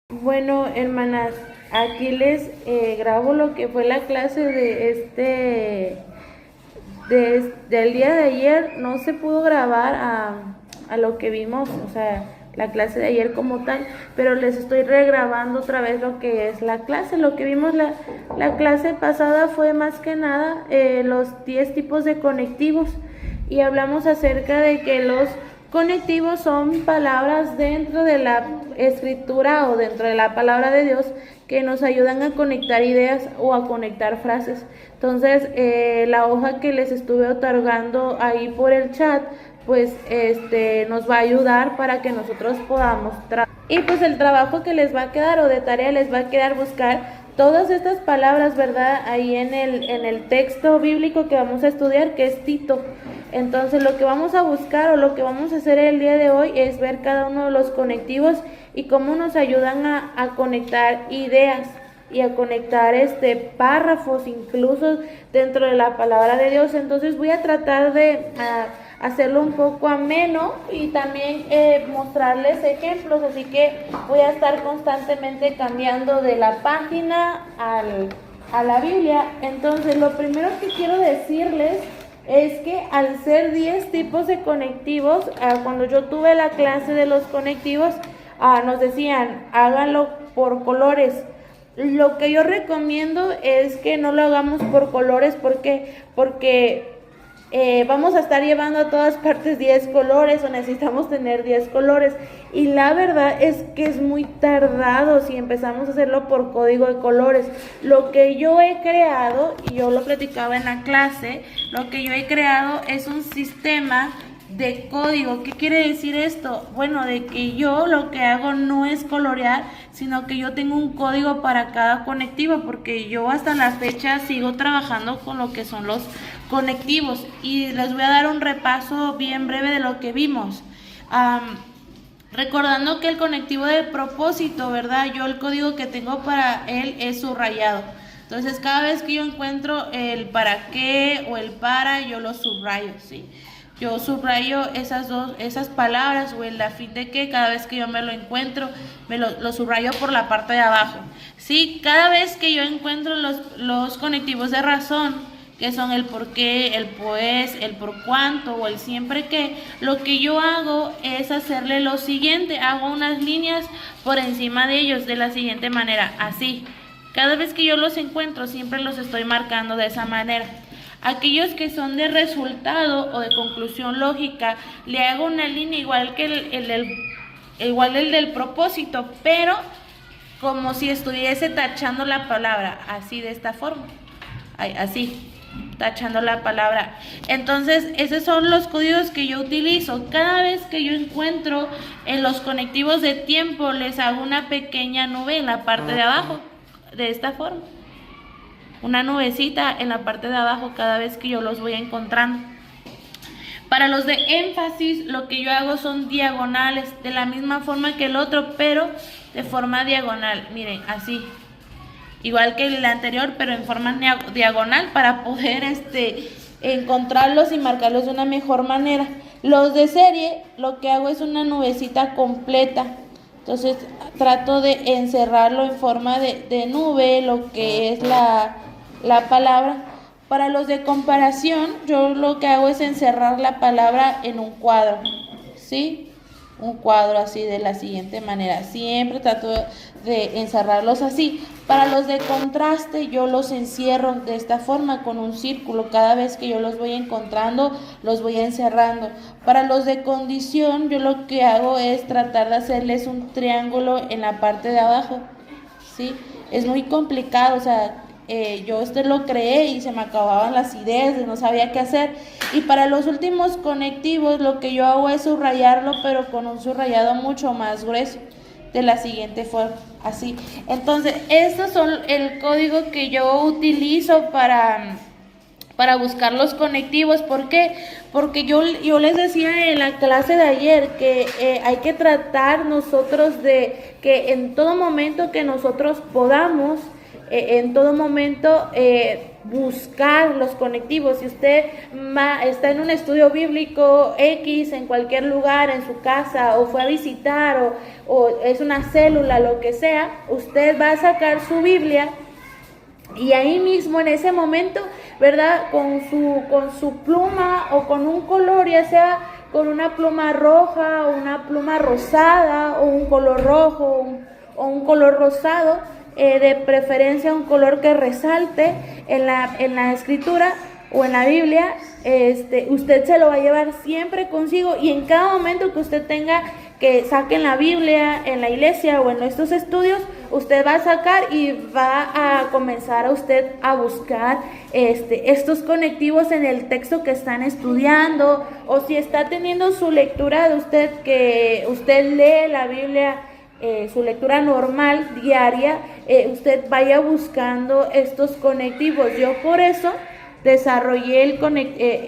Bueno, hermanas, aquí les grabo lo que fue la clase del día de ayer. No se pudo grabar a lo que vimos, o sea, la clase de ayer como tal, pero les estoy regrabando otra vez lo que es la clase. Lo que vimos la clase pasada fue más que nada los 10 tipos de conectivos, y hablamos acerca de que los conectivos son palabras dentro de la escritura o dentro de la palabra de Dios que nos ayudan a conectar ideas o a conectar frases. Entonces, la hoja que les estuve otorgando ahí por el chat, pues nos va a ayudar para que nosotros podamos y pues el trabajo que les va a quedar o de tarea les va a quedar buscar todas estas palabras, ¿verdad? Ahí en el texto bíblico que vamos a estudiar, que es Tito. Entonces, lo que vamos a buscar o lo que vamos a hacer el día de hoy es ver cada uno de los conectivos y cómo nos ayudan a conectar ideas y a conectar párrafos incluso dentro de la palabra de Dios. Entonces voy a tratar de hacerlo un poco ameno y también mostrarles ejemplos, así que voy a estar constantemente cambiando de la página a la Biblia. Entonces, lo primero que quiero decirles es que al ser 10 tipos de conectivos, cuando yo tuve la clase de los conectivos, nos decían, háganlo por colores. Lo que yo recomiendo es que no lo hagamos por colores, porque vamos a estar llevando a todas partes 10 colores o necesitamos tener 10 colores, y la verdad es que es muy tardado si empezamos a hacerlo por código de colores. Lo que yo he creado, y yo lo platicaba en la clase, lo que yo he creado es un sistema de código. ¿Qué quiere decir esto? Bueno, de que yo lo que hago no es colorear, sino que yo tengo un código para cada conectivo, porque yo hasta la fecha sigo trabajando con lo que son los conectivos, y les voy a dar un repaso bien breve de lo que vimos. Recordando que el conectivo de propósito, ¿verdad? Yo el código que tengo para él es subrayado. Entonces, cada vez que yo encuentro el para qué o el para, yo lo subrayo, ¿sí? Yo subrayo esas palabras o el a fin de que cada vez que yo me lo encuentro, lo subrayo por la parte de abajo. Sí, cada vez que yo encuentro los conectivos de razón, que son el por qué, el pues, el por cuánto o el siempre que, lo que yo hago es hacerle lo siguiente, hago unas líneas por encima de ellos de la siguiente manera, así. Cada vez que yo los encuentro, siempre los estoy marcando de esa manera. Aquellos que son de resultado o de conclusión lógica, le hago una línea igual que el del propósito, pero como si estuviese tachando la palabra, así, de esta forma, así, tachando la palabra. Entonces, esos son los códigos que yo utilizo. Cada vez que yo encuentro en los conectivos de tiempo, les hago una pequeña nube en la parte de abajo, de esta forma. Una nubecita en la parte de abajo cada vez que yo los voy encontrando. Para los de énfasis, lo que yo hago son diagonales, de la misma forma que el otro, pero de forma diagonal. Miren, así. Igual que el anterior, pero en forma diagonal para poder encontrarlos y marcarlos de una mejor manera. Los de serie, lo que hago es una nubecita completa. Entonces, trato de encerrarlo en forma de nube, lo que es la palabra. Para los de comparación, yo lo que hago es encerrar la palabra en un cuadro, ¿sí? Un cuadro así, de la siguiente manera. Siempre trato de encerrarlos así. Para los de contraste, yo los encierro de esta forma, con un círculo. Cada vez que yo los voy encontrando, los voy encerrando. Para los de condición, yo lo que hago es tratar de hacerles un triángulo en la parte de abajo, ¿sí? Es muy complicado, o sea, yo lo creé y se me acababan las ideas y no sabía qué hacer. Y para los últimos conectivos, lo que yo hago es subrayarlo, pero con un subrayado mucho más grueso, de la siguiente forma, así. Entonces, estos son el código que yo utilizo para buscar los conectivos. ¿Por qué? Porque yo les decía en la clase de ayer que hay que tratar nosotros de que en todo momento que nosotros podamos, en todo momento buscar los conectivos. Si usted está en un estudio bíblico X, en cualquier lugar, en su casa, o fue a visitar, o es una célula, lo que sea, usted va a sacar su Biblia y ahí mismo, en ese momento, ¿verdad? Con su pluma o con un color, ya sea con una pluma roja o una pluma rosada o un color rojo o un color rosado, de preferencia un color que resalte en la escritura o en la Biblia, usted se lo va a llevar siempre consigo, y en cada momento que usted tenga que saquen la Biblia en la iglesia o en nuestros estudios, usted va a sacar y va a comenzar a usted a buscar estos conectivos en el texto que están estudiando, o si está teniendo su lectura de usted, que usted lee la Biblia, su lectura normal, diaria, usted vaya buscando estos conectivos. Yo por eso desarrollé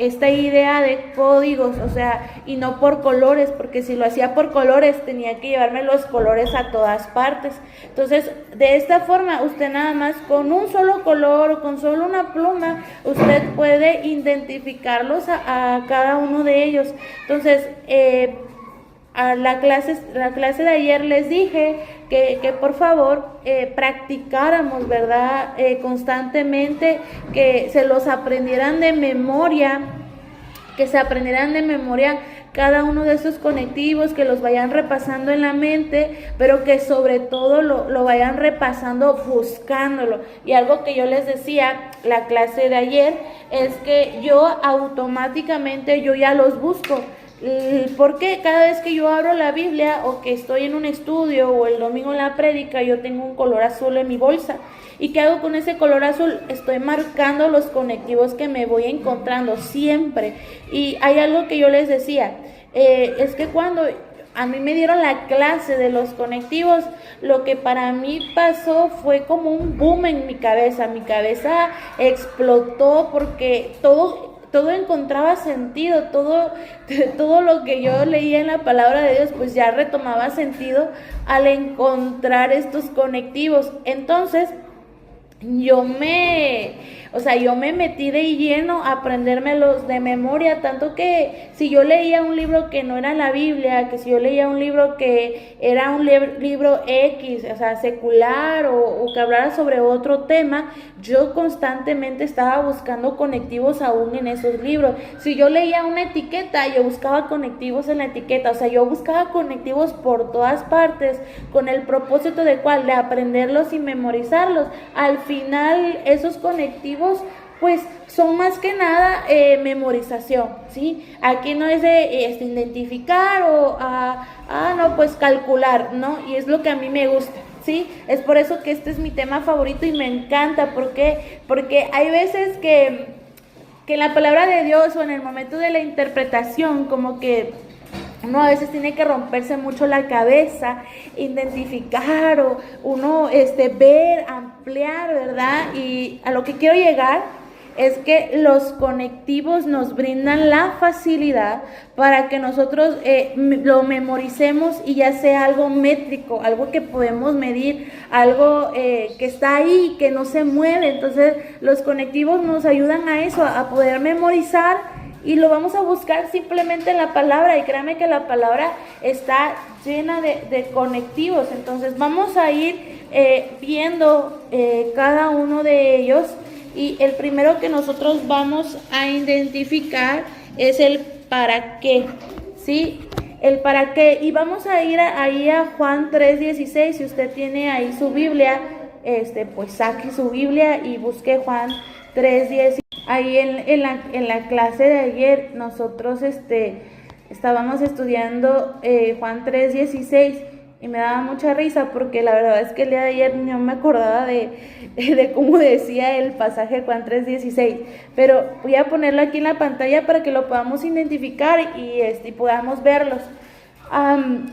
esta idea de códigos, o sea, y no por colores, porque si lo hacía por colores tenía que llevarme los colores a todas partes. Entonces, de esta forma, usted nada más con un solo color o con solo una pluma, usted puede identificarlos a cada uno de ellos. Entonces, a la clase de ayer les dije que por favor practicáramos, ¿verdad? Constantemente, que se los aprendieran de memoria, que se aprendieran de memoria cada uno de estos conectivos, que los vayan repasando en la mente, pero que sobre todo lo vayan repasando buscándolo. Y algo que yo les decía la clase de ayer es que yo automáticamente yo ya los busco. Porque cada vez que yo abro la Biblia o que estoy en un estudio o el domingo en la prédica, yo tengo un color azul en mi bolsa. ¿Y qué hago con ese color azul? Estoy marcando los conectivos que me voy encontrando siempre. Y hay algo que yo les decía, es que cuando a mí me dieron la clase de los conectivos, lo que para mí pasó fue como un boom en mi cabeza explotó, porque todo encontraba sentido, todo lo que yo leía en la palabra de Dios, pues ya retomaba sentido al encontrar estos conectivos. Entonces, yo me metí de lleno a aprendérmelos de memoria, tanto que si yo leía un libro que no era la Biblia, que si yo leía un libro que era un libro X, o sea, secular, o que hablara sobre otro tema, yo constantemente estaba buscando conectivos aún en esos libros. Si yo leía una etiqueta, yo buscaba conectivos en la etiqueta, o sea, yo buscaba conectivos por todas partes, con el propósito de aprenderlos y memorizarlos. Al final, esos conectivos pues son más que nada memorización, ¿sí? Aquí no es de identificar o no, pues calcular, ¿no? Y es lo que a mí me gusta, ¿sí? Es por eso que este es mi tema favorito y me encanta. ¿Por qué? Porque hay veces que en la palabra de Dios o en el momento de la interpretación, como que uno a veces tiene que romperse mucho la cabeza, identificar o uno ver, ampliar, ¿verdad? Y a lo que quiero llegar es que los conectivos nos brindan la facilidad para que nosotros lo memoricemos y ya sea algo métrico, algo que podemos medir, algo que está ahí, que no se mueve. Entonces los conectivos nos ayudan a eso, a poder memorizar. Y lo vamos a buscar simplemente en la palabra, y créanme que la palabra está llena de conectivos. Entonces vamos a ir viendo cada uno de ellos, y el primero que nosotros vamos a identificar es el para qué, ¿sí? El para qué, y vamos a ir ahí a Juan 3:16. Si usted tiene ahí su Biblia, pues saque su Biblia y busque Juan 3:16. Ahí en la clase de ayer nosotros estábamos estudiando Juan 3:16, y me daba mucha risa porque la verdad es que el día de ayer no me acordaba de cómo decía el pasaje Juan 3:16, pero voy a ponerlo aquí en la pantalla para que lo podamos identificar y podamos verlos.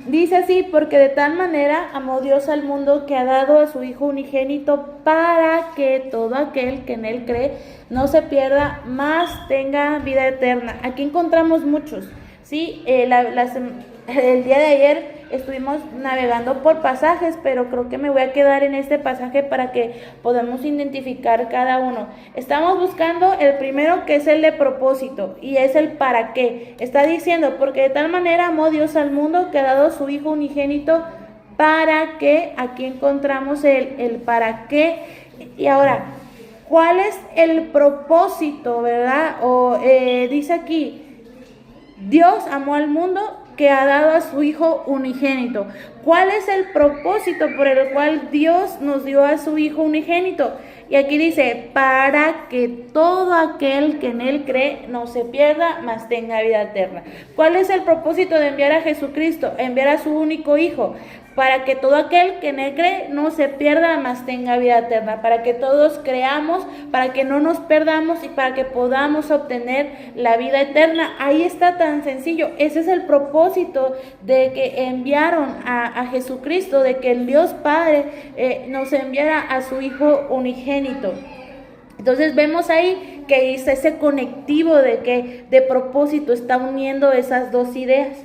Dice así: porque de tal manera amó Dios al mundo, que ha dado a su Hijo unigénito, para que todo aquel que en él cree no se pierda, mas tenga vida eterna. Aquí encontramos muchos, ¿sí? El día de ayer estuvimos navegando por pasajes, pero creo que me voy a quedar en este pasaje para que podamos identificar cada uno. Estamos buscando el primero, que es el de propósito, y es el para qué. Está diciendo, porque de tal manera amó Dios al mundo que ha dado a su Hijo unigénito, para que, aquí encontramos el para qué. Y ahora, ¿cuál es el propósito, verdad? Dice aquí, Dios amó al mundo que ha dado a su Hijo unigénito. ¿Cuál es el propósito por el cual Dios nos dio a su Hijo unigénito? Y aquí dice, para que todo aquel que en Él cree no se pierda, mas tenga vida eterna. ¿Cuál es el propósito de enviar a Jesucristo? Enviar a su único Hijo, para que todo aquel que en Él cree no se pierda, mas tenga vida eterna. Para que todos creamos, para que no nos perdamos y para que podamos obtener la vida eterna. Ahí está, tan sencillo. Ese es el propósito de que enviaron a Jesucristo, de que el Dios Padre nos enviara a su Hijo unigénito. Entonces vemos ahí que es ese conectivo de propósito, está uniendo esas dos ideas.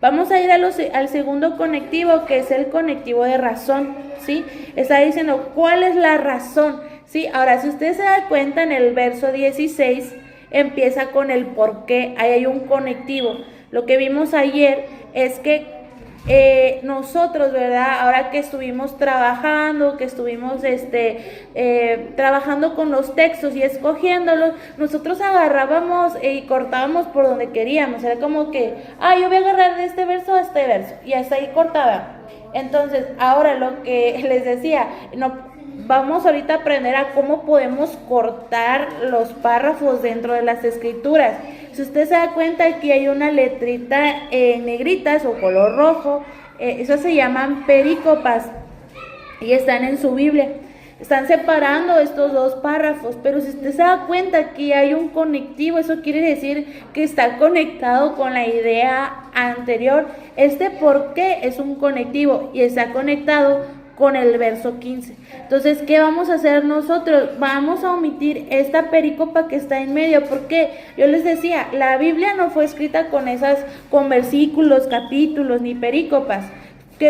Vamos a ir al segundo conectivo, que es el conectivo de razón, ¿sí? Está diciendo, ¿cuál es la razón? ¿Sí? Ahora, si usted se da cuenta, en el verso 16 empieza con el por qué. Ahí hay un conectivo. Lo que vimos ayer es que nosotros, ¿verdad? Ahora que estuvimos trabajando, que estuvimos trabajando con los textos y escogiéndolos, nosotros agarrábamos y cortábamos por donde queríamos. Era como que, yo voy a agarrar de este verso a este verso, y hasta ahí cortaba. Entonces, ahora lo que les decía, vamos ahorita a aprender a cómo podemos cortar los párrafos dentro de las escrituras. Si usted se da cuenta, aquí hay una letrita en negritas o color rojo, eso se llaman perícopas y están en su Biblia. Están separando estos dos párrafos, pero si usted se da cuenta, aquí hay un conectivo. Eso quiere decir que está conectado con la idea anterior. Este por qué es un conectivo y está conectado con el verso 15. Entonces, ¿qué vamos a hacer nosotros? Vamos a omitir esta perícopa que está en medio, porque yo les decía, la Biblia no fue escrita con versículos, capítulos, ni perícopas.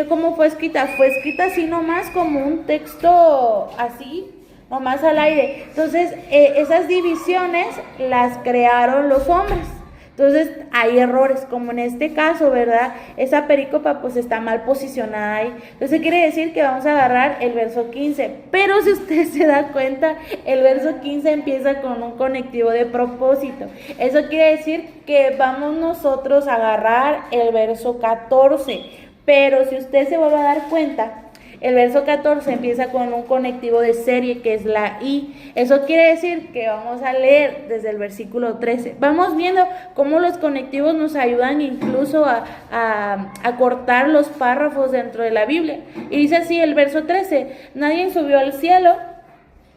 ¿Cómo fue escrita? Fue escrita así nomás, como un texto así, nomás al aire. Entonces, esas divisiones las crearon los hombres. Entonces hay errores, como en este caso, ¿verdad? Esa perícopa pues está mal posicionada ahí. Entonces quiere decir que vamos a agarrar el verso 15. Pero si usted se da cuenta, el verso 15 empieza con un conectivo de propósito. Eso quiere decir que vamos nosotros a agarrar el verso 14. Pero si usted se vuelve a dar cuenta, el verso 14 empieza con un conectivo de serie, que es la I. Eso quiere decir que vamos a leer desde el versículo 13. Vamos viendo cómo los conectivos nos ayudan incluso a cortar los párrafos dentro de la Biblia. Y dice así el verso 13: nadie subió al cielo,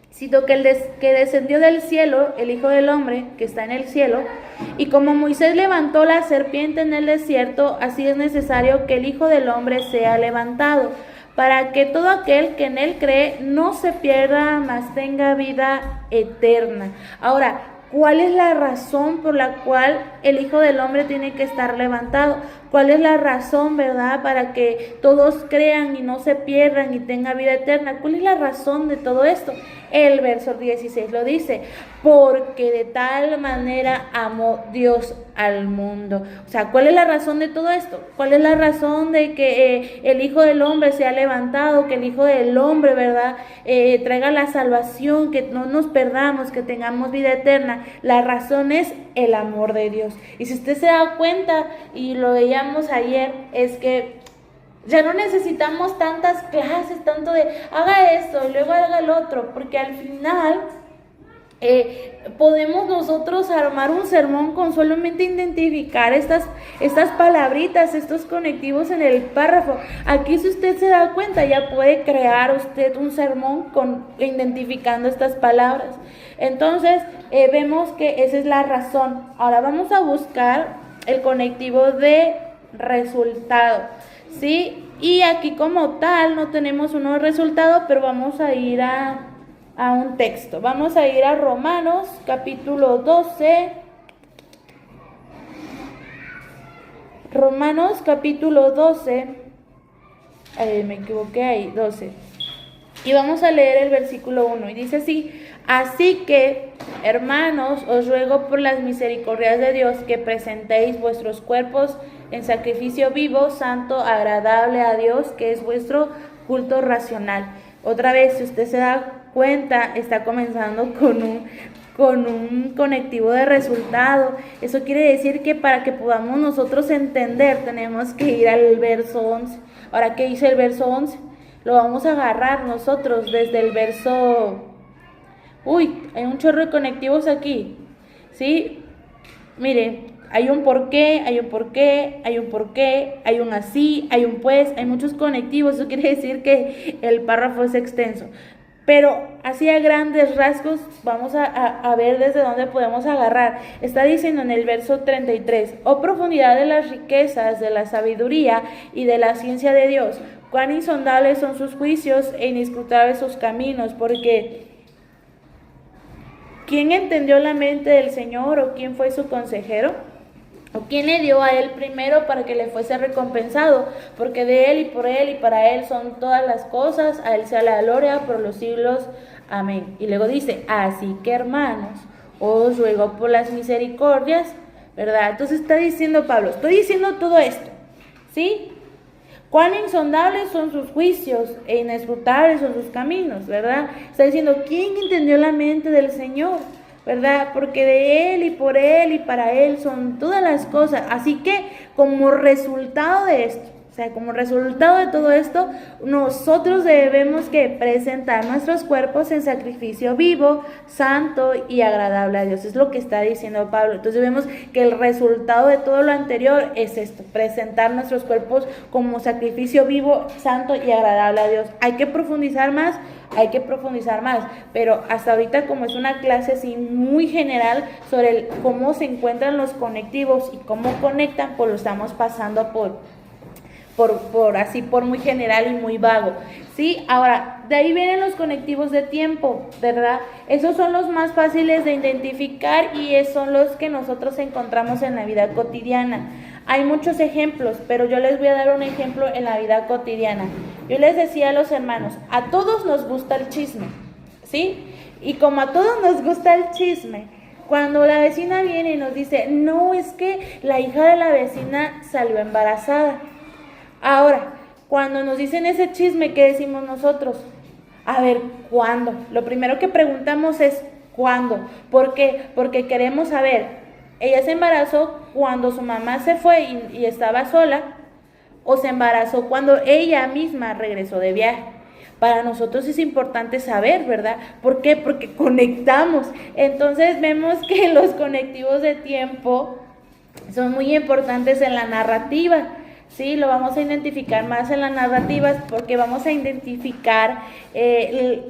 sino que que descendió del cielo, el Hijo del Hombre, que está en el cielo. Y como Moisés levantó la serpiente en el desierto, así es necesario que el Hijo del Hombre sea levantado, para que todo aquel que en Él cree no se pierda, mas tenga vida eterna. Ahora, ¿cuál es la razón por la cual el Hijo del Hombre tiene que estar levantado? ¿Cuál es la razón, verdad, para que todos crean y no se pierdan y tengan vida eterna? ¿Cuál es la razón de todo esto? El verso 16 lo dice: porque de tal manera amó Dios al mundo. O sea, ¿cuál es la razón de todo esto? ¿Cuál es la razón de que el Hijo del Hombre sea levantado, que el Hijo del Hombre, verdad, traiga la salvación, que no nos perdamos, que tengamos vida eterna? La razón es el amor de Dios. Y si usted se da cuenta, y lo veíamos ayer, es que ya no necesitamos tantas clases, tanto de haga esto y luego haga el otro, porque al final podemos nosotros armar un sermón con solamente identificar estas palabritas, estos conectivos en el párrafo. Aquí, si usted se da cuenta, ya puede crear usted un sermón identificando estas palabras. Entonces vemos que esa es la razón. Ahora vamos a buscar el conectivo de resultado, ¿sí? Y aquí como tal no tenemos unos resultados, pero vamos a ir a un texto. Vamos a ir a Romanos capítulo 12. Romanos capítulo 12, Me equivoqué ahí, 12. Y vamos a leer el versículo 1 y dice así: así que, hermanos, os ruego por las misericordias de Dios que presentéis vuestros cuerpos en sacrificio vivo, santo, agradable a Dios, que es vuestro culto racional. Otra vez, si usted se da cuenta, está comenzando con un conectivo de resultado. Eso quiere decir que para que podamos nosotros entender, tenemos que ir al verso 11. Ahora, ¿qué dice el verso 11? Lo vamos a agarrar nosotros desde el verso... hay un chorro de conectivos aquí, ¿sí? Mire, hay un por qué, hay un por qué, hay un por qué, hay un así, hay un pues, hay muchos conectivos. Eso quiere decir que el párrafo es extenso. Pero así a grandes rasgos vamos a ver desde dónde podemos agarrar. Está diciendo en el verso 33, oh profundidad de las riquezas, de la sabiduría y de la ciencia de Dios, cuán insondables son sus juicios e inescrutables sus caminos, porque ¿quién entendió la mente del Señor o quién fue su consejero? ¿O quién le dio a él primero para que le fuese recompensado? Porque de él y por él y para él son todas las cosas, a él sea la gloria por los siglos. Amén. Y luego dice, así que hermanos, os ruego por las misericordias, ¿verdad? Entonces está diciendo Pablo, estoy diciendo todo esto, ¿sí? Cuán insondables son sus juicios e inescrutables son sus caminos, ¿verdad? Está diciendo, ¿quién entendió la mente del Señor? ¿Verdad? Porque de él y por él y para él son todas las cosas. Así que como resultado de esto, o sea, como resultado de todo esto, nosotros debemos que presentar nuestros cuerpos en sacrificio vivo, santo y agradable a Dios. Es lo que está diciendo Pablo. Entonces vemos que el resultado de todo lo anterior es esto: presentar nuestros cuerpos como sacrificio vivo, santo y agradable a Dios. Hay que profundizar más, pero hasta ahorita, como es una clase así muy general sobre cómo se encuentran los conectivos y cómo conectan, pues lo estamos pasando por muy general y muy vago, ¿sí? Ahora, de ahí vienen los conectivos de tiempo, ¿verdad? Esos son los más fáciles de identificar y son los que nosotros encontramos en la vida cotidiana. Hay muchos ejemplos, pero yo les voy a dar un ejemplo en la vida cotidiana. Yo les decía a los hermanos, a todos nos gusta el chisme, ¿sí? Y como a todos nos gusta el chisme, cuando la vecina viene y nos dice, no, es que la hija de la vecina salió embarazada. Ahora, cuando nos dicen ese chisme, ¿qué decimos nosotros? A ver, ¿cuándo? Lo primero que preguntamos es ¿cuándo? ¿Por qué? Porque queremos saber, ¿ella se embarazó cuando su mamá se fue y estaba sola? ¿O se embarazó cuando ella misma regresó de viaje? Para nosotros es importante saber, ¿verdad? ¿Por qué? Porque conectamos. Entonces vemos que los conectivos de tiempo son muy importantes en la narrativa. Sí, lo vamos a identificar más en las narrativas porque vamos a identificar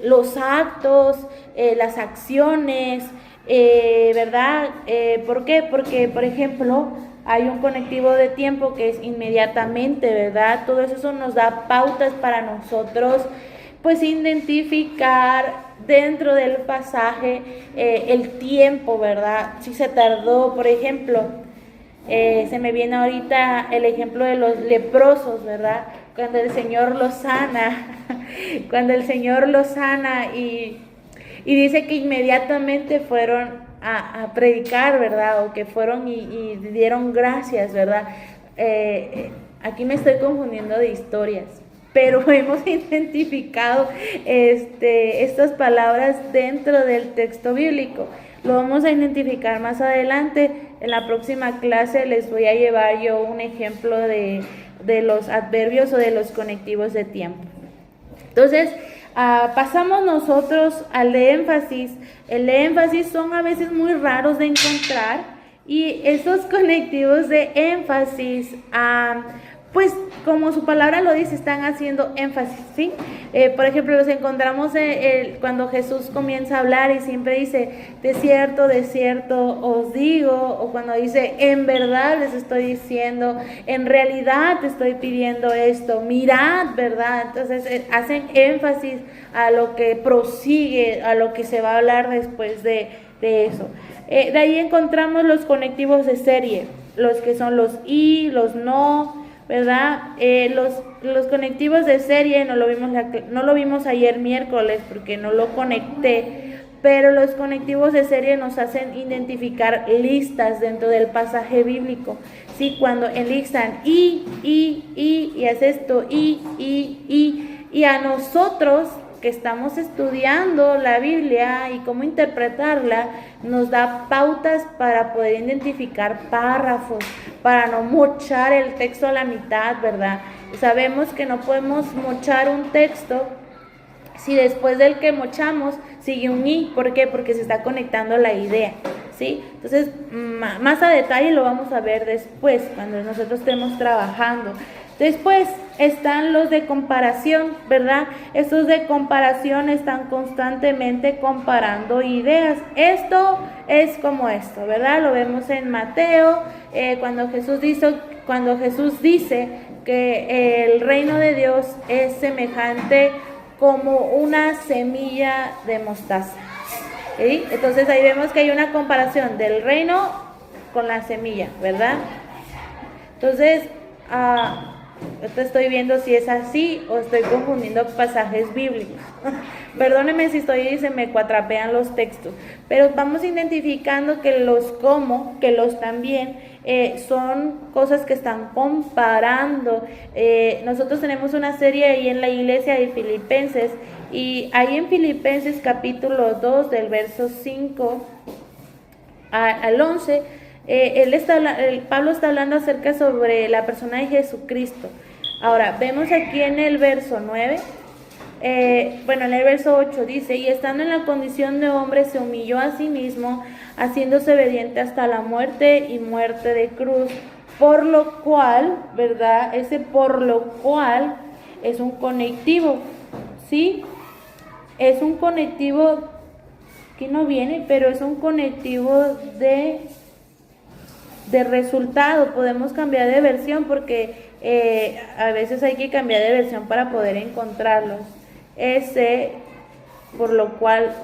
los actos, las acciones, ¿verdad? ¿Por qué? Porque, por ejemplo, hay un conectivo de tiempo que es inmediatamente, ¿verdad? Todo eso nos da pautas para nosotros, pues, identificar dentro del pasaje el tiempo, ¿verdad? Si se tardó, por ejemplo. Se me viene ahorita el ejemplo de los leprosos, ¿verdad? Cuando el Señor los sana, y dice que inmediatamente fueron a predicar, ¿verdad? O que fueron y dieron gracias, ¿verdad? Aquí me estoy confundiendo de historias, pero hemos identificado estas palabras dentro del texto bíblico. Lo vamos a identificar más adelante. En la próxima clase les voy a llevar yo un ejemplo de los adverbios o de los conectivos de tiempo. Entonces, pasamos nosotros al de énfasis. El de énfasis son a veces muy raros de encontrar y esos conectivos de énfasis, pues como su palabra lo dice, están haciendo énfasis, ¿sí? Por ejemplo, los encontramos cuando Jesús comienza a hablar y siempre dice, de cierto os digo, o cuando dice, en verdad les estoy diciendo, en realidad te estoy pidiendo esto, mirad, ¿verdad? Entonces hacen énfasis a lo que prosigue, a lo que se va a hablar después de eso. De ahí encontramos los conectivos de serie, los que son los y, los no, ¿verdad? Los conectivos de serie no lo vimos ayer miércoles porque no lo conecté, pero los conectivos de serie nos hacen identificar listas dentro del pasaje bíblico, ¿sí? Cuando enlistan y hace esto, y a nosotros que estamos estudiando la Biblia y cómo interpretarla, nos da pautas para poder identificar párrafos, para no mochar el texto a la mitad, ¿verdad? Sabemos que no podemos mochar un texto si después del que mochamos sigue un i. ¿Por qué? Porque se está conectando la idea, ¿sí? Entonces, más a detalle lo vamos a ver después, cuando nosotros estemos trabajando. Después están los de comparación, ¿verdad? Estos de comparación están constantemente comparando ideas. Esto es como esto, ¿verdad? Lo vemos en Mateo, cuando Jesús dice que el reino de Dios es semejante como una semilla de mostaza, ¿sí? Entonces ahí vemos que hay una comparación del reino con la semilla, ¿verdad? Entonces, estoy viendo si es así o estoy confundiendo pasajes bíblicos. Perdónenme si se me cuatrapean los textos, pero vamos identificando que los como, que los también, son cosas que están comparando. Nosotros tenemos una serie ahí en la iglesia de Filipenses, y ahí en Filipenses capítulo 2 del verso 5 al 11, Pablo está hablando acerca sobre la persona de Jesucristo. Ahora, vemos aquí en el verso 9, en el verso 8 dice: y estando en la condición de hombre, se humilló a sí mismo, haciéndose obediente hasta la muerte y muerte de cruz. Por lo cual, ¿verdad? Ese por lo cual es un conectivo, ¿sí? Es un conectivo, aquí no viene, pero es un conectivo de resultado. Podemos cambiar de versión porque a veces hay que cambiar de versión para poder encontrarlos. Ese, por lo cual,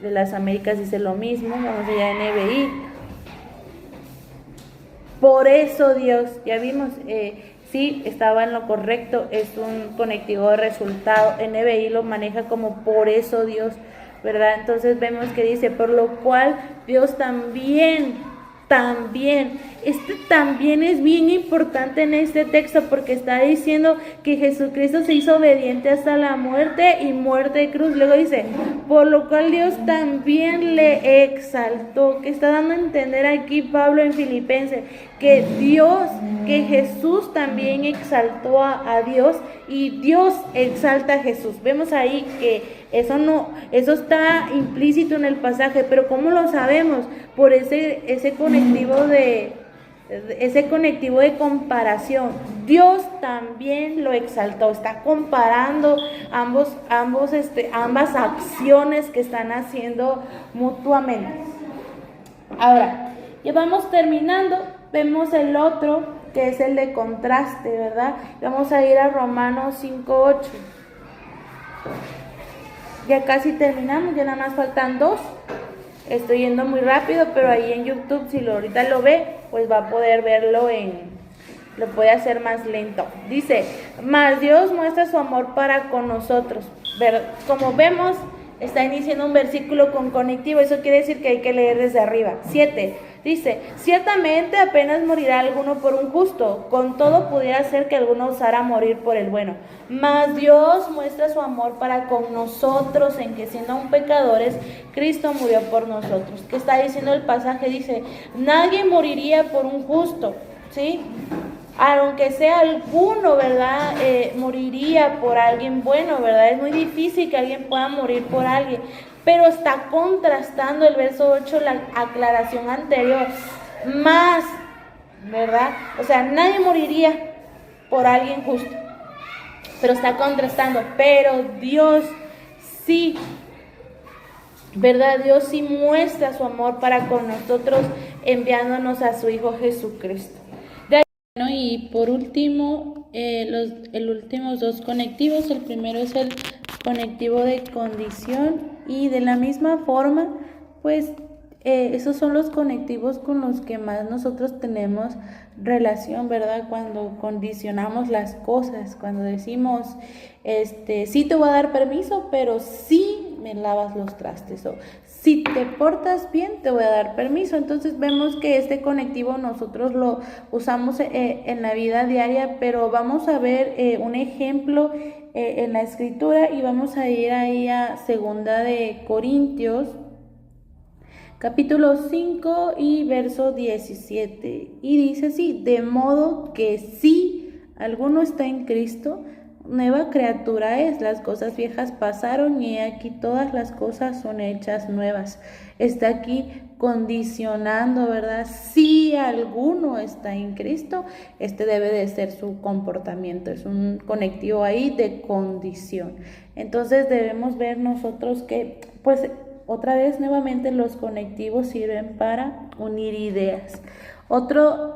de las Américas dice lo mismo. Vamos allá a NBI. Por eso Dios, ya vimos, sí, estaba en lo correcto, es un conectivo de resultado. NBI lo maneja como por eso Dios, ¿verdad? Entonces vemos que dice, por lo cual Dios también, este también es bien importante en este texto, porque está diciendo que Jesucristo se hizo obediente hasta la muerte y muerte de cruz. Luego dice, por lo cual Dios también le exaltó. Que está dando a entender aquí Pablo en Filipenses, que Jesús también exaltó a Dios, y Dios exalta a Jesús. Vemos ahí que eso está implícito en el pasaje, pero ¿cómo lo sabemos? Por ese conectivo de comparación. Dios también lo exaltó. Está comparando ambas acciones que están haciendo mutuamente. Ahora, ya vamos terminando. Vemos el otro, que es el de contraste, ¿verdad? Vamos a ir a Romanos 5:8. Ya casi terminamos, ya nada más faltan 2. Estoy yendo muy rápido, pero ahí en YouTube, si ahorita lo ve, pues va a poder verlo lo puede hacer más lento. Dice, mas Dios muestra su amor para con nosotros. Como vemos, está iniciando un versículo con conectivo. Eso quiere decir que hay que leer desde arriba. 7. Dice, ciertamente apenas morirá alguno por un justo, con todo pudiera ser que alguno osara morir por el bueno. Mas Dios muestra su amor para con nosotros, en que siendo aún pecadores, Cristo murió por nosotros. ¿Qué está diciendo el pasaje? Dice, nadie moriría por un justo, ¿sí? Aunque sea alguno, ¿verdad? Moriría por alguien bueno, ¿verdad? Es muy difícil que alguien pueda morir por alguien. Pero está contrastando el verso 8 la aclaración anterior. Más, ¿verdad? O sea, nadie moriría por alguien justo. Pero está contrastando. Pero Dios sí, ¿verdad? Dios sí muestra su amor para con nosotros, enviándonos a su Hijo Jesucristo. Y por último, los últimos 2 conectivos. El primero es el conectivo de condición, y de la misma forma, pues esos son los conectivos con los que más nosotros tenemos relación, ¿verdad? Cuando condicionamos las cosas, cuando decimos, sí te voy a dar permiso, pero sí me lavas los trastes, o si te portas bien te voy a dar permiso. Entonces vemos que este conectivo nosotros lo usamos en la vida diaria, pero vamos a ver un ejemplo en la escritura, y vamos a ir ahí a Segunda de Corintios, capítulo 5 y verso 17, y dice así: de modo que si alguno está en Cristo, nueva criatura es, las cosas viejas pasaron y aquí todas las cosas son hechas nuevas. Está aquí condicionando, ¿verdad? Si alguno está en Cristo, debe de ser su comportamiento, es un conectivo ahí de condición. Entonces debemos ver nosotros que, pues, otra vez, nuevamente, los conectivos sirven para unir ideas.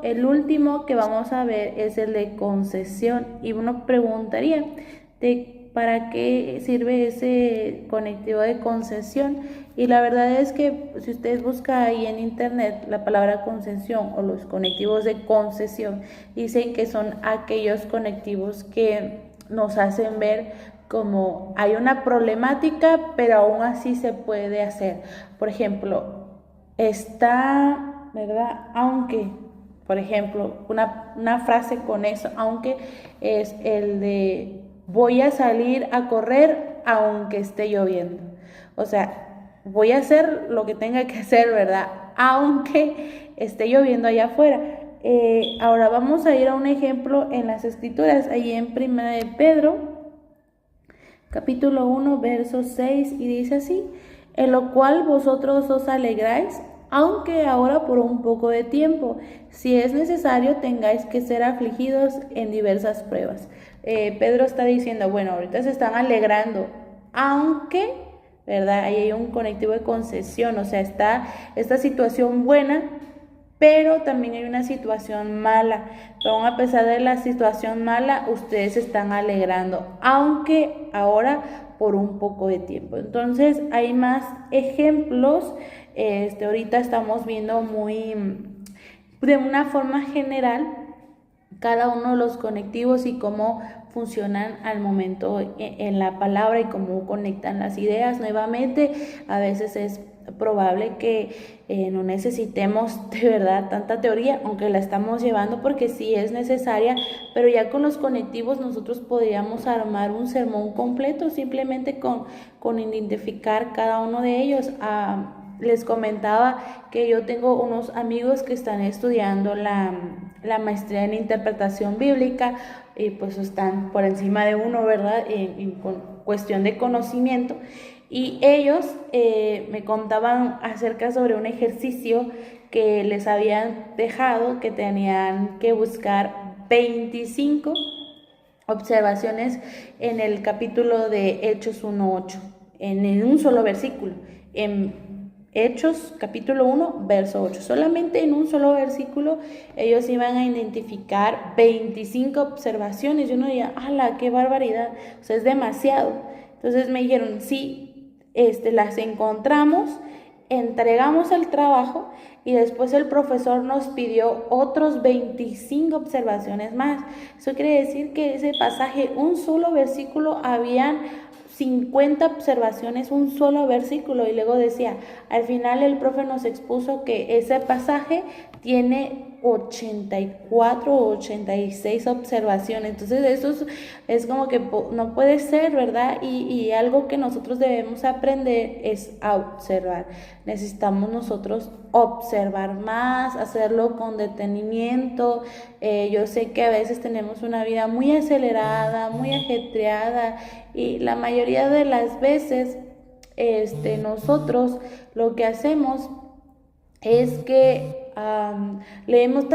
El último que vamos a ver es el de concesión. Y uno preguntaría, ¿para qué sirve ese conectivo de concesión? Y la verdad es que si ustedes buscan ahí en internet la palabra concesión o los conectivos de concesión, dicen que son aquellos conectivos que nos hacen ver como hay una problemática, pero aún así se puede hacer. Por ejemplo, ¿verdad? Aunque, por ejemplo, una frase con eso, aunque es el de voy a salir a correr aunque esté lloviendo. O sea, voy a hacer lo que tenga que hacer, ¿verdad? Aunque esté lloviendo allá afuera. Ahora vamos a ir a un ejemplo en las escrituras, ahí en Primera de Pedro, capítulo 1, verso 6, y dice así: en lo cual vosotros os alegráis, aunque ahora por un poco de tiempo, si es necesario, tengáis que ser afligidos en diversas pruebas. Pedro está diciendo, bueno, ahorita se están alegrando, aunque, ¿verdad? Ahí hay un conectivo de concesión, o sea, está esta situación buena, pero también hay una situación mala. Pero aún a pesar de la situación mala, ustedes se están alegrando, aunque ahora por un poco de tiempo. Entonces hay más ejemplos. Ahorita estamos viendo de una forma general cada uno de los conectivos y cómo funcionan al momento en la palabra y cómo conectan las ideas. Nuevamente, a veces es probable que no necesitemos de verdad tanta teoría, aunque la estamos llevando porque sí es necesaria, pero ya con los conectivos nosotros podríamos armar un sermón completo simplemente con identificar cada uno de ellos. Les comentaba que yo tengo unos amigos que están estudiando la maestría en interpretación bíblica, y pues están por encima de uno, ¿verdad? En cuestión de conocimiento. Y ellos me contaban acerca sobre un ejercicio que les habían dejado, que tenían que buscar 25 observaciones en el capítulo de Hechos 1:8, en un solo versículo, en Hechos capítulo 1, verso 8. Solamente en un solo versículo ellos iban a identificar 25 observaciones. Yo no diría, ¡hala, qué barbaridad! O sea, es demasiado. Entonces me dijeron, sí, las encontramos, entregamos el trabajo y después el profesor nos pidió otros 25 observaciones más. Eso quiere decir que ese pasaje, un solo versículo, habían 50 observaciones, un solo versículo. Y luego decía, al final el profe nos expuso que ese pasaje tiene 84 o 86 observaciones. Entonces eso es como que no puede ser, ¿verdad? Y algo que nosotros debemos aprender es a observar. Necesitamos nosotros observar más, hacerlo con detenimiento. Yo sé que a veces tenemos una vida muy acelerada, muy ajetreada, y la mayoría de las veces nosotros lo que hacemos es que leemos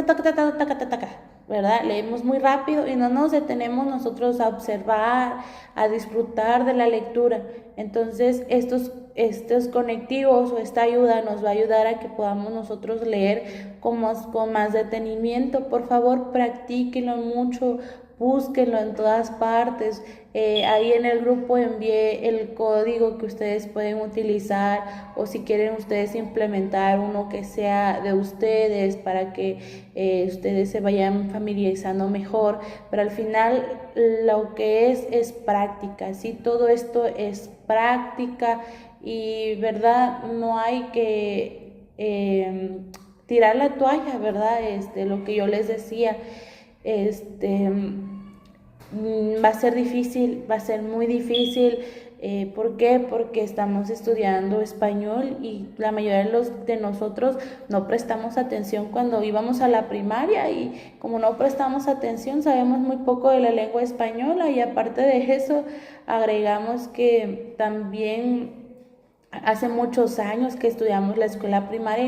¿verdad? Leemos muy rápido y no nos detenemos nosotros a observar, a disfrutar de la lectura. Entonces estos conectivos o esta ayuda nos va a ayudar a que podamos nosotros leer con más detenimiento. Por favor, practíquenlo mucho, búsquenlo en todas partes. Ahí en el grupo envié el código que ustedes pueden utilizar, o si quieren ustedes implementar uno que sea de ustedes para que ustedes se vayan familiarizando mejor. Pero al final lo que es práctica, ¿sí? Todo esto es práctica y verdad, no hay que tirar la toalla, ¿verdad? Lo que yo les decía, va a ser difícil, va a ser muy difícil. ¿Por qué? Porque estamos estudiando español y la mayoría de nosotros no prestamos atención cuando íbamos a la primaria, y como no prestamos atención sabemos muy poco de la lengua española, y aparte de eso agregamos que también hace muchos años que estudiamos la escuela primaria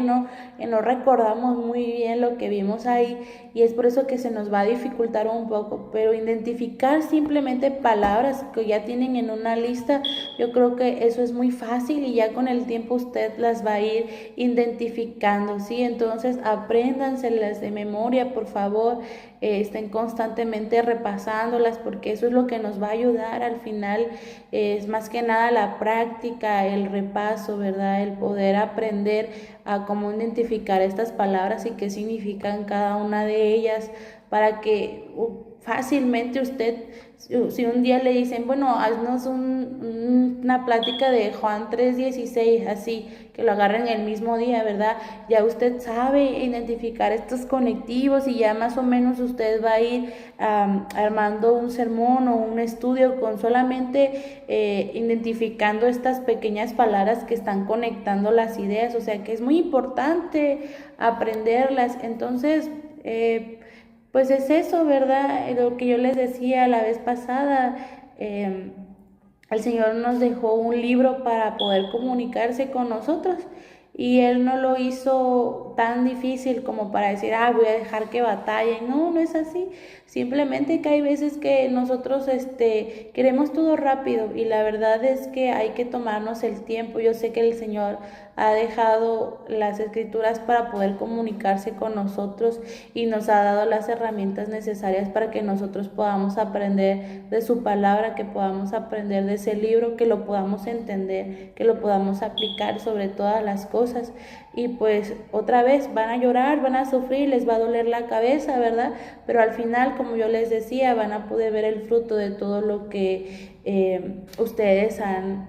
y no recordamos muy bien lo que vimos ahí, y es por eso que se nos va a dificultar un poco. Pero identificar simplemente palabras que ya tienen en una lista, yo creo que eso es muy fácil, y ya con el tiempo usted las va a ir identificando, ¿sí? Entonces apréndanselas de memoria, por favor. Estén constantemente repasándolas, porque eso es lo que nos va a ayudar al final. Es más que nada la práctica, el repaso, ¿verdad? El poder aprender a cómo identificar estas palabras y qué significan cada una de ellas, para que fácilmente usted, si un día le dicen, bueno, haznos una plática de Juan 3:16, así, que lo agarren el mismo día, ¿verdad? Ya usted sabe identificar estos conectivos, y ya más o menos usted va a ir armando un sermón o un estudio con solamente identificando estas pequeñas palabras que están conectando las ideas. O sea que es muy importante aprenderlas. Entonces, pues es eso, ¿verdad? Lo que yo les decía la vez pasada, el Señor nos dejó un libro para poder comunicarse con nosotros, y Él no lo hizo tan difícil como para decir, voy a dejar que batallen. No, no es así. Simplemente que hay veces que nosotros queremos todo rápido, y la verdad es que hay que tomarnos el tiempo. Yo sé que el Señor ha dejado las escrituras para poder comunicarse con nosotros, y nos ha dado las herramientas necesarias para que nosotros podamos aprender de su palabra, que podamos aprender de ese libro, que lo podamos entender, que lo podamos aplicar sobre todas las cosas. Y pues otra vez van a llorar, van a sufrir, les va a doler la cabeza, ¿verdad? Pero al final, como yo les decía, van a poder ver el fruto de todo lo que ustedes han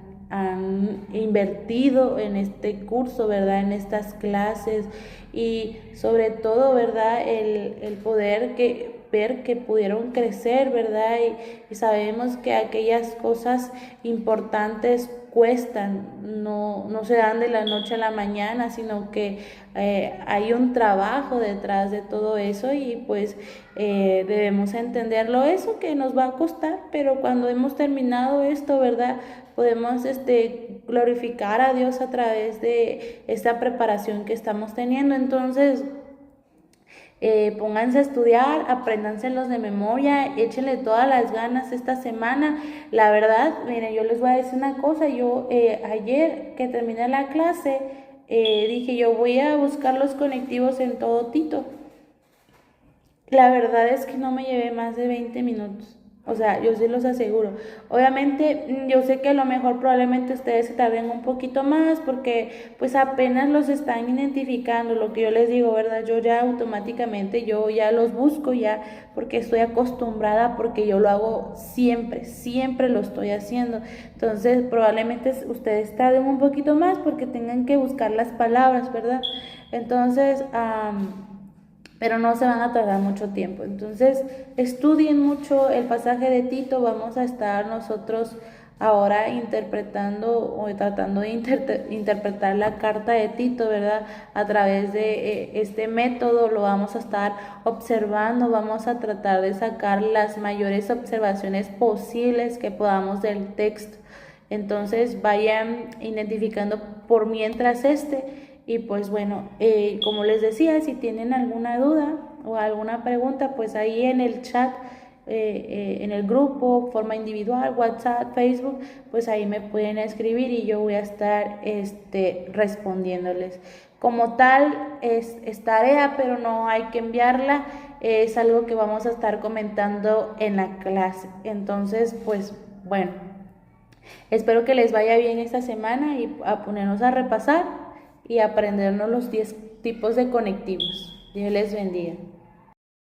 invertido en este curso, ¿verdad? En estas clases, y sobre todo, ¿verdad? El poder ver que pudieron crecer, ¿verdad? Y sabemos que aquellas cosas importantes cuestan, no se dan de la noche a la mañana, sino que hay un trabajo detrás de todo eso, y pues debemos entenderlo, eso que nos va a costar, pero cuando hemos terminado esto, ¿verdad? Podemos glorificar a Dios a través de esta preparación que estamos teniendo. Entonces, pónganse a estudiar, apréndanselos de memoria, échenle todas las ganas esta semana. La verdad, miren, yo les voy a decir una cosa. Yo ayer que terminé la clase, dije, yo voy a buscar los conectivos en todo Tito. La verdad es que no me llevé más de 20 minutos. O sea, yo sí los aseguro. Obviamente, yo sé que a lo mejor probablemente ustedes se tarden un poquito más, porque pues apenas los están identificando, lo que yo les digo, ¿verdad? Yo ya automáticamente, yo ya los busco ya, porque estoy acostumbrada, porque yo lo hago siempre, siempre lo estoy haciendo. Entonces, probablemente ustedes tarden un poquito más porque tengan que buscar las palabras, ¿verdad? Entonces, pero no se van a tardar mucho tiempo. Entonces, estudien mucho el pasaje de Tito. Vamos a estar nosotros ahora interpretando o tratando de interpretar la carta de Tito, ¿verdad? A través de este método lo vamos a estar observando, vamos a tratar de sacar las mayores observaciones posibles que podamos del texto. Entonces, vayan identificando por mientras y pues bueno, como les decía, si tienen alguna duda o alguna pregunta, pues ahí en el chat, en el grupo, forma individual, WhatsApp, Facebook, pues ahí me pueden escribir y yo voy a estar respondiéndoles. Como tal, es tarea, pero no hay que enviarla es algo que vamos a estar comentando en la clase. Entonces, pues bueno, espero que les vaya bien esta semana y a ponernos a repasar y aprendernos los 10 tipos de conectivos. Dios les bendiga.